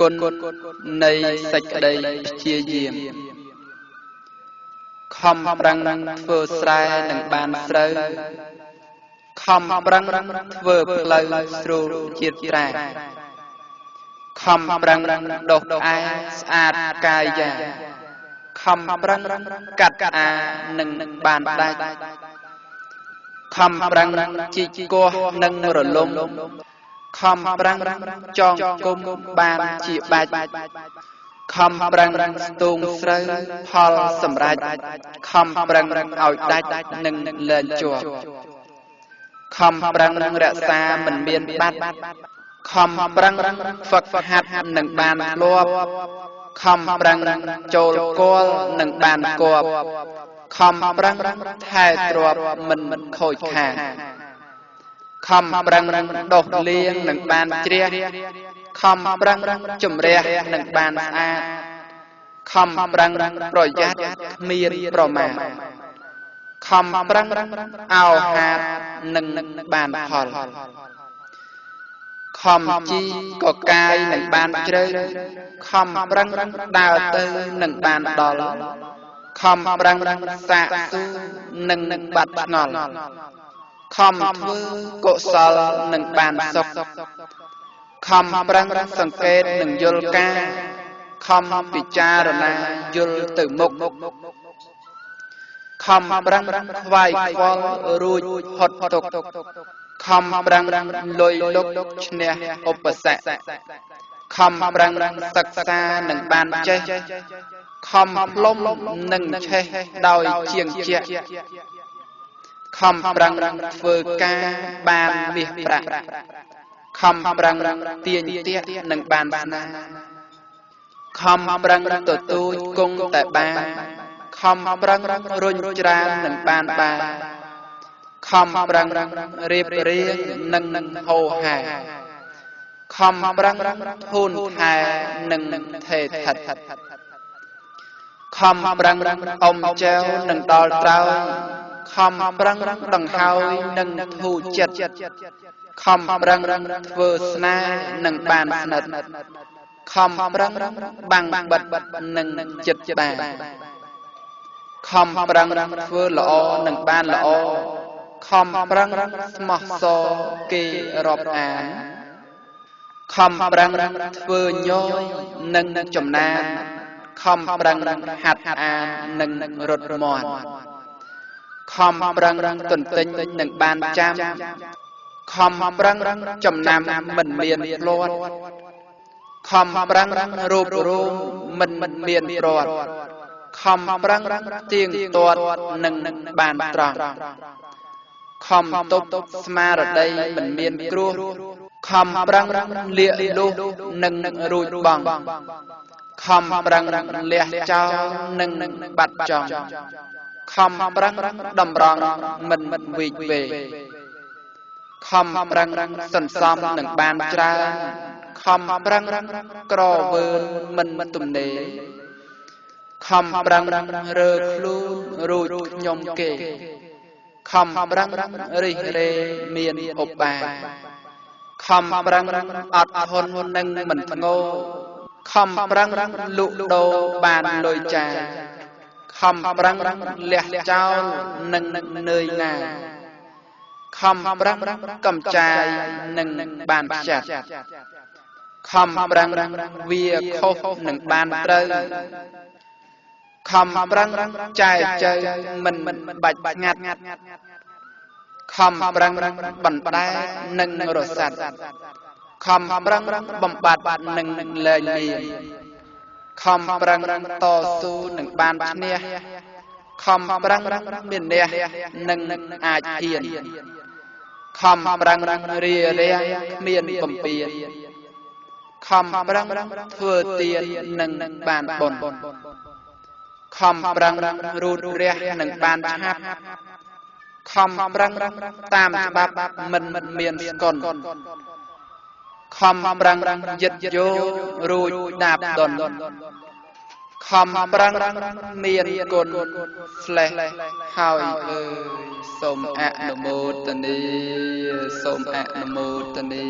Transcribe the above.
គុណនៃសេចក្តីព្យាយាមខំប្រឹងធ្វើស្រែនឹងបានស្រូវខំប្រឹងធ្វើផ្លូវស្រួលជាតិត្រាខំប្រឹងដុសក្អែស្អាតកាយយ៉ាខំប្រឹងកាត់អានឹងបានដាច់ខំប្រឹងជីកកោះនឹងរលំខំប្រឹងចងគុំបានជាបាច់ខំប្រឹងស្ទូងស្រូវផលសម្រេចខំប្រឹងឲ្យដាច់នឹងលែងជាប់ខំប្រឹងរក្សាមិនមានបាត់ខំប្រឹងហ្វឹកហាត់នឹងបានធ្លាប់ខំប្រឹងចូលគល់នឹងបានគប់ខំប្រឹងថែទ្រាប់មិនខូចខាតខំប្រឹងដុសលាងនឹងបានជ្រះខំប្រឹងជំរះនឹងបានស្អាតខំប្រឹងប្រយ័ត្នគ្មានប្រមាទខំប្រឹងអោហាតនឹងបានផលខំជីក៏កាយនឹងបានជ្រៅខំប្រឹងដើរទៅនឹងបានដល់ខំប្រឹងសាកសួរនឹងបាត់ឆ្ងល់ខំធ្វើកុសលនឹងបានសុខខំប្រឹងសង្កេតនឹងយល់ការខំពិចារណាយល់ទៅមុខខំប្រឹងខ្វាយខ្វល់រួចហត់ទុកខំប្រឹងលុយលុកឈ្នះឧបសគ្គខំប្រឹងសិក្សានឹងបានចេះខំផ្លុំនឹងឆេះដោយជាងជាក់ខំប្រឹងធ្វើការបានមាសប្រាក់ខំប្រឹងទាញទាក់នឹងបានស្នាខំប្រឹងទទួលគង់តែបានខំប្រឹងរុញច្រាននឹងបានខំប្រឹងរៀបរៀងនឹងហោហាខំប្រឹងធូនខែនឹងថេថិតខំប្រឹងអុំចែវនឹងដល់ត្រើយខំប្រឹងដង្ហើយនឹងធូរចិត្តខំប្រឹងធ្វើស្នេហ៍នឹងបានស្និទ្ធខំប្រឹងបាំងបិទនឹងចិត្តបានខំប្រឹងធ្វើល្អនឹងបានល្អខំប្រឹងស្មោះសរគេរាប់អានខំប្រឹងធ្វើញយនឹងចំណានខំប្រឹងហាត់អាននឹងរត់មាត់ខំប្រឹងទន្ទិញនឹងបានចាំខំប្រឹងចំណាំមិនមានផ្លាត់ខំប្រឹងរូបរមមិនមានព្រាត់ខំប្រឹងទៀងទាត់នឹងបានត្រង់ខំទប់ស្មារតីមិនមានគ្រោះខំប្រឹងលាកលុះនឹងរួចបងខំប្រឹងលះចោលនឹងបាត់ចង់ខំប្រឹងតម្រង់មិនវិវេខំប្រឹងសន្សំនឹងបានច្រើនខំប្រឹងក្រវើនមិនទំនេរខំប្រឹងរើខ្លួនរួចខ្ញុំគេខំប្រឹងរិះរេមានឧបាខំប្រឹងអត់ធន់នឹងមិនធ្ងោខំប្រឹងលក់ដូរបានលុយចាយខំប្រឹងលះចោលនឹងនឿយណាខំប្រឹងកំចាយនឹងបានខ្ចាត់ខំប្រឹងវាខុសនឹងបានត្រូវខំប្រឹងចែកចែកមិនបាច់ស្ងាត់ខំប្រឹងបណ្ដែតនឹងរសាត់ខំប្រឹងបំបត្តិនឹងលែងមានខំប្រឹងតស៊ូនឹងបានឈ្នះខំប្រឹងមានះនឹងអាចហ៊ានខំប្រឹងរារាំងគ្មានបំពេញខំប្រឹងធ្វើទាននឹងបានបុណ្យខ ខំប្រឹងរូតរះនឹងបានឆាប់ខំប្រឹងតាមច្បាប់មិនមានស្គន់ខំប្រឹងយិតយោរួចដាបដុនខំប្រឹងមានគុណស្លេះហើយអើយសូមអនុមោទនាសូមអនុមោទនា